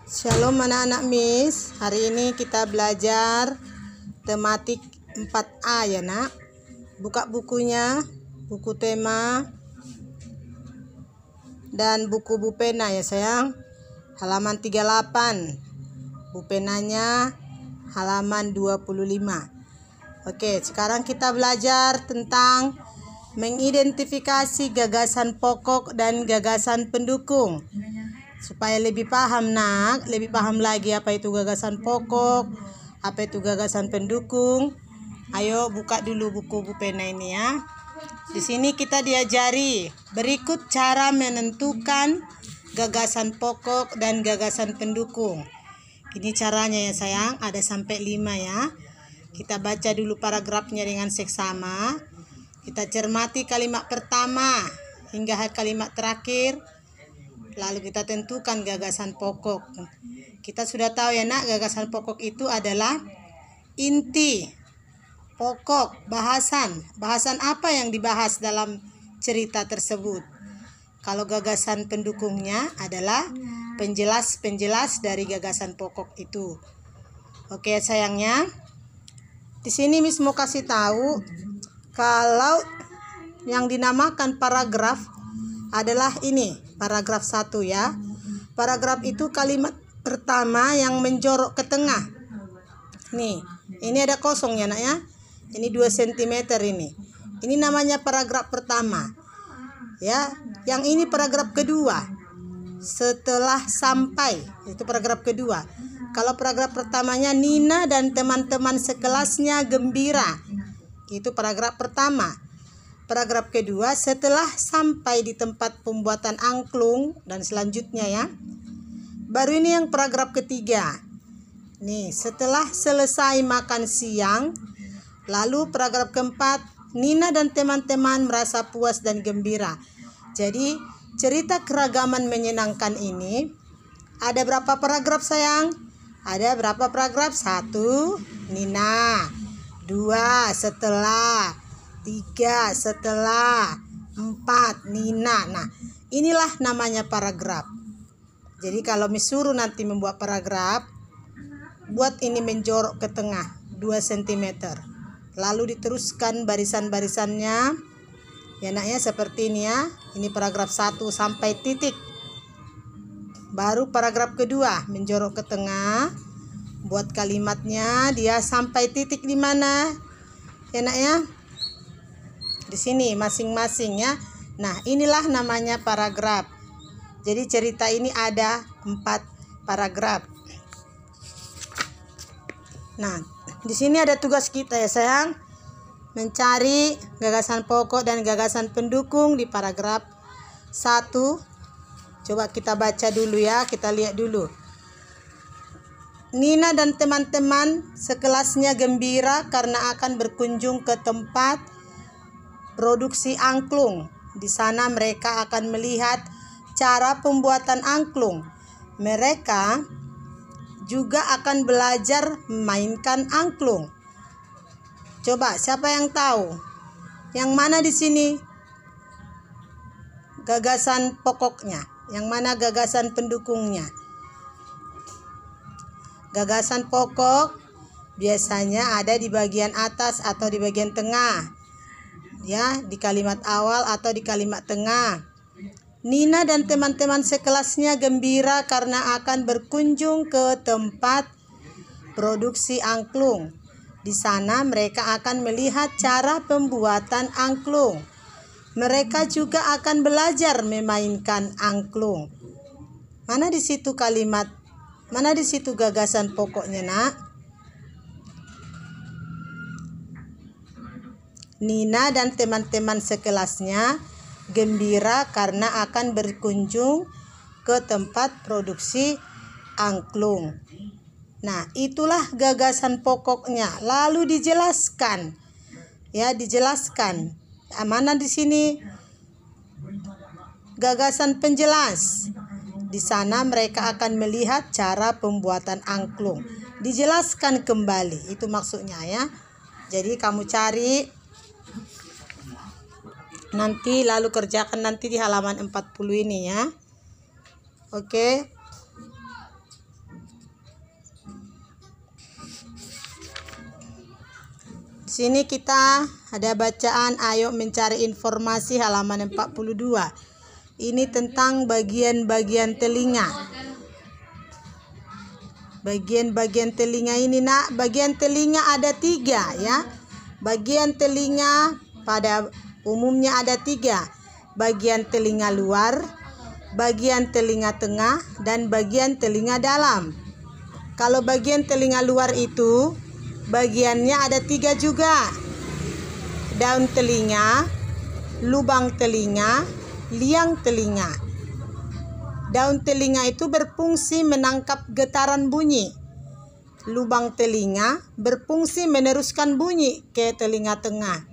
Shalom anak-anak Miss. Hari ini kita belajar tematik 4A ya nak. Buka bukunya, buku tema dan buku pena ya sayang. Halaman 38. Penanya halaman 25. Oke, sekarang kita belajar tentang mengidentifikasi gagasan pokok dan gagasan pendukung. Supaya lebih paham nak, lebih paham lagi apa itu gagasan pokok, apa itu gagasan pendukung. Ayo buka dulu buku pena ini ya. Di sini kita diajari berikut cara menentukan gagasan pokok dan gagasan pendukung. Ini caranya ya sayang, ada sampai 5 ya. Kita baca dulu paragrafnya dengan seksama. Kita cermati kalimat pertama hingga kalimat terakhir. Lalu kita tentukan gagasan pokok. Kita sudah tahu ya nak, gagasan pokok itu adalah inti, pokok, bahasan. Bahasan apa yang dibahas dalam cerita tersebut. Kalau gagasan pendukungnya adalah penjelas-penjelas dari gagasan pokok itu. Oke sayangnya. Di sini Miss mau kasih tahu kalau yang dinamakan paragraf adalah ini, paragraf 1 ya. Paragraf itu kalimat pertama yang menjorok ke tengah. Nih, ini ada kosong ya nak ya. Ini 2 cm ini. Ini namanya paragraf pertama. Ya, yang ini paragraf kedua. Setelah sampai, itu paragraf kedua. Kalau paragraf pertamanya Nina dan teman-teman sekelasnya gembira. Itu paragraf pertama. Paragraf kedua, setelah sampai di tempat pembuatan angklung dan selanjutnya ya. Baru ini yang paragraf ketiga. Nih, setelah selesai makan siang. Lalu paragraf keempat, Nina dan teman-teman merasa puas dan gembira. Jadi cerita keragaman menyenangkan ini ada berapa paragraf sayang? Ada berapa paragraf? 1, Nina. 2, setelah. 3, setelah. 4, Nina. Nah, inilah namanya paragraf. Jadi kalau disuruh nanti membuat paragraf, buat ini menjorok ke tengah 2 cm. Lalu diteruskan barisan-barisannya. Ya naknya seperti ini ya. Ini paragraf 1 sampai titik. Baru paragraf kedua menjorok ke tengah. Buat kalimatnya dia sampai titik di mana? Ya nak ya. Di sini masing-masing ya. Nah, inilah namanya paragraf. Jadi cerita ini ada 4 paragraf. Nah, di sini ada tugas kita ya sayang. Mencari gagasan pokok dan gagasan pendukung di paragraf 1. Coba kita baca dulu ya, kita lihat dulu. Nina dan teman-teman sekelasnya gembira karena akan berkunjung ke tempat produksi angklung. Di sana mereka akan melihat cara pembuatan angklung. Mereka juga akan belajar memainkan angklung. Coba siapa yang tahu? Yang mana di sini gagasan pokoknya? Yang mana gagasan pendukungnya? Gagasan pokok biasanya ada di bagian atas atau di bagian tengah. Ya, di kalimat awal atau di kalimat tengah. Nina dan teman-teman sekelasnya gembira karena akan berkunjung ke tempat produksi angklung. Di sana mereka akan melihat cara pembuatan angklung. Mereka juga akan belajar memainkan angklung. Mana di situ kalimat? Mana di situ gagasan pokoknya, nak? Nina dan teman-teman sekelasnya gembira karena akan berkunjung ke tempat produksi angklung. Nah, itulah gagasan pokoknya. Lalu dijelaskan. Ya, dijelaskan. Mana di sini gagasan penjelas. Di sana mereka akan melihat cara pembuatan angklung. Dijelaskan kembali. Itu maksudnya ya. Jadi kamu cari nanti, lalu kerjakan nanti di halaman 40 ini ya. Oke. Di sini kita ada bacaan ayo mencari informasi halaman 42. Ini tentang bagian-bagian telinga. Bagian-bagian telinga ini nak, bagian telinga ada 3 ya. Bagian telinga pada umumnya ada 3. Bagian telinga luar, bagian telinga tengah, dan bagian telinga dalam. Kalau bagian telinga luar itu bagiannya ada 3 juga. Daun telinga, lubang telinga, liang telinga. Daun telinga itu berfungsi menangkap getaran bunyi. Lubang telinga berfungsi meneruskan bunyi ke telinga tengah.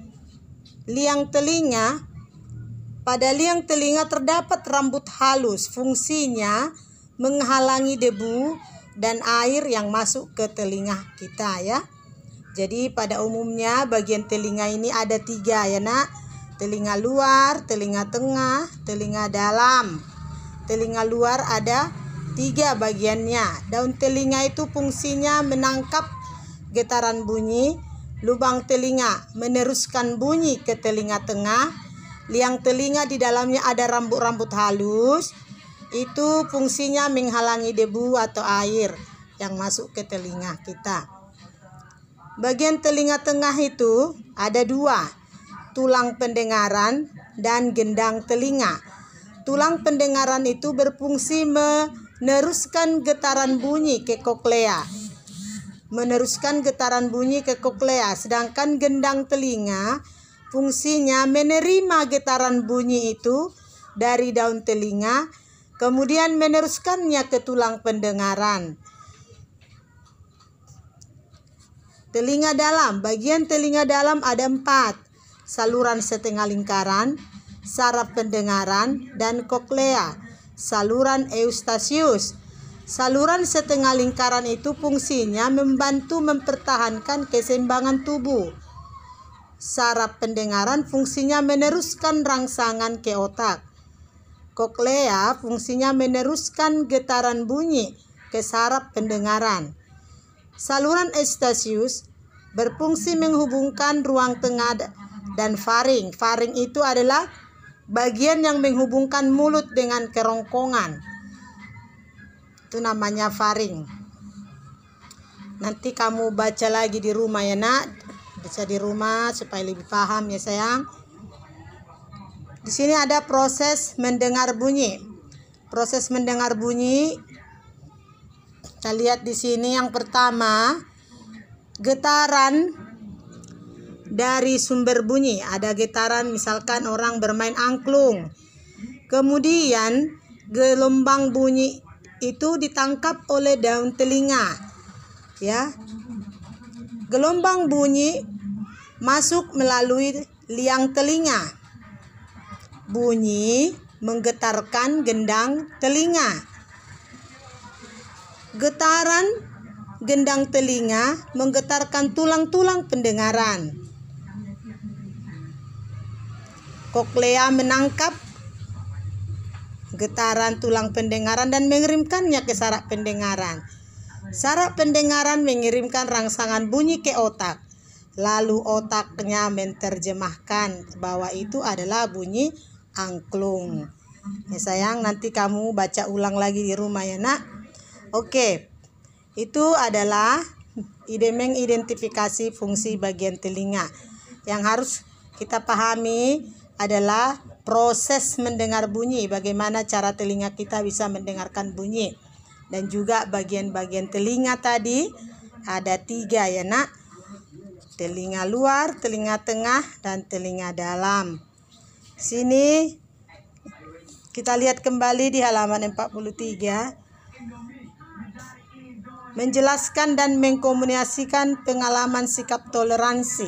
Liang telinga, pada liang telinga terdapat rambut halus. Fungsinya menghalangi debu dan air yang masuk ke telinga kita ya. Jadi pada umumnya bagian telinga ini ada 3 ya nak. Telinga luar, telinga tengah, telinga dalam. Telinga luar ada 3 bagiannya. Daun telinga itu fungsinya menangkap getaran bunyi. Lubang telinga meneruskan bunyi ke telinga tengah. Liang telinga di dalamnya ada rambut-rambut halus. Itu fungsinya menghalangi debu atau air yang masuk ke telinga kita. Bagian telinga tengah itu ada 2, tulang pendengaran dan gendang telinga. Tulang pendengaran itu berfungsi meneruskan getaran bunyi ke koklea. Sedangkan gendang telinga fungsinya menerima getaran bunyi itu dari daun telinga, kemudian meneruskannya ke tulang pendengaran. Telinga dalam, bagian telinga dalam ada 4. Saluran setengah lingkaran, saraf pendengaran, dan koklea. Saluran eustasius. Saluran setengah lingkaran itu fungsinya membantu mempertahankan keseimbangan tubuh. Saraf pendengaran fungsinya meneruskan rangsangan ke otak. Koklea fungsinya meneruskan getaran bunyi ke saraf pendengaran. Saluran eustasius berfungsi menghubungkan ruang tengah dan faring. Faring itu adalah bagian yang menghubungkan mulut dengan kerongkongan. Itu namanya faring. Nanti kamu baca lagi di rumah ya nak. Baca di rumah supaya lebih paham ya sayang. Di sini ada proses mendengar bunyi. Proses mendengar bunyi, kita lihat di sini yang pertama, getaran dari sumber bunyi. Ada getaran misalkan orang bermain angklung. Kemudian gelombang bunyi itu ditangkap oleh daun telinga. Ya. Gelombang bunyi masuk melalui liang telinga. Bunyi menggetarkan gendang telinga. Getaran gendang telinga menggetarkan tulang-tulang pendengaran. Koklea menangkap getaran tulang pendengaran dan mengirimkannya ke saraf pendengaran. Saraf pendengaran mengirimkan rangsangan bunyi ke otak. Lalu otaknya menerjemahkan bahwa itu adalah bunyi angklung. Ya sayang, nanti kamu baca ulang lagi di rumah ya nak. Oke, itu adalah mengidentifikasi fungsi bagian telinga. Yang harus kita pahami adalah proses mendengar bunyi, bagaimana cara telinga kita bisa mendengarkan bunyi. Dan juga bagian-bagian telinga tadi ada 3 ya nak. Telinga luar, telinga tengah, dan telinga dalam. Sini kita lihat kembali di halaman 43. Menjelaskan dan mengkomunikasikan pengalaman sikap toleransi.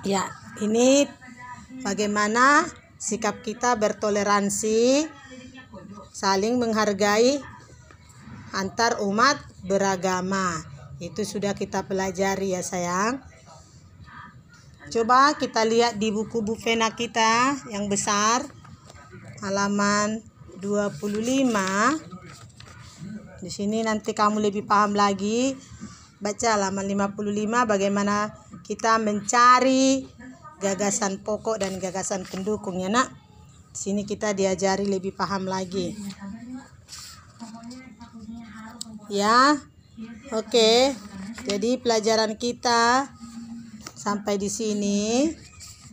Ya, ini bagaimana sikap kita bertoleransi, saling menghargai antar umat beragama. Itu sudah kita pelajari ya sayang. Coba kita lihat di buku Bufena kita yang besar, halaman 25. Di sini nanti kamu lebih paham lagi baca halaman 55 bagaimana kita mencari gagasan pokok dan gagasan pendukung ya nak. Di sini kita diajari lebih paham lagi. Ya. Oke. Jadi pelajaran kita sampai di sini.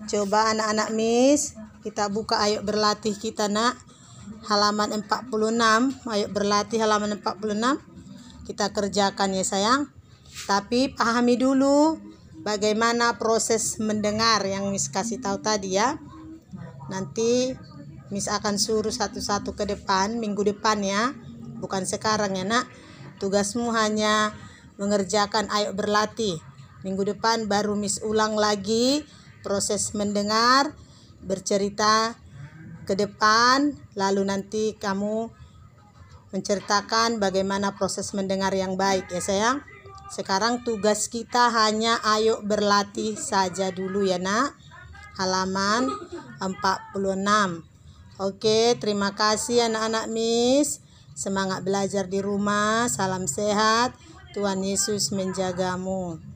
Coba anak-anak Miss, kita buka ayo berlatih kita nak. Halaman 46, ayo berlatih halaman 46. Kita kerjakan ya sayang. Tapi pahami dulu bagaimana proses mendengar yang Miss kasih tahu tadi ya. Nanti Miss akan suruh satu-satu ke depan minggu depan ya. Bukan sekarang ya nak. Tugasmu hanya mengerjakan ayo berlatih. Minggu depan baru Miss ulang lagi proses mendengar, bercerita ke depan, lalu nanti kamu menceritakan bagaimana proses mendengar yang baik ya sayang. Sekarang tugas kita hanya ayo berlatih saja dulu ya nak. Halaman 46. Oke, terima kasih anak-anak Miss. Semangat belajar di rumah. Salam sehat. Tuhan Yesus menjagamu.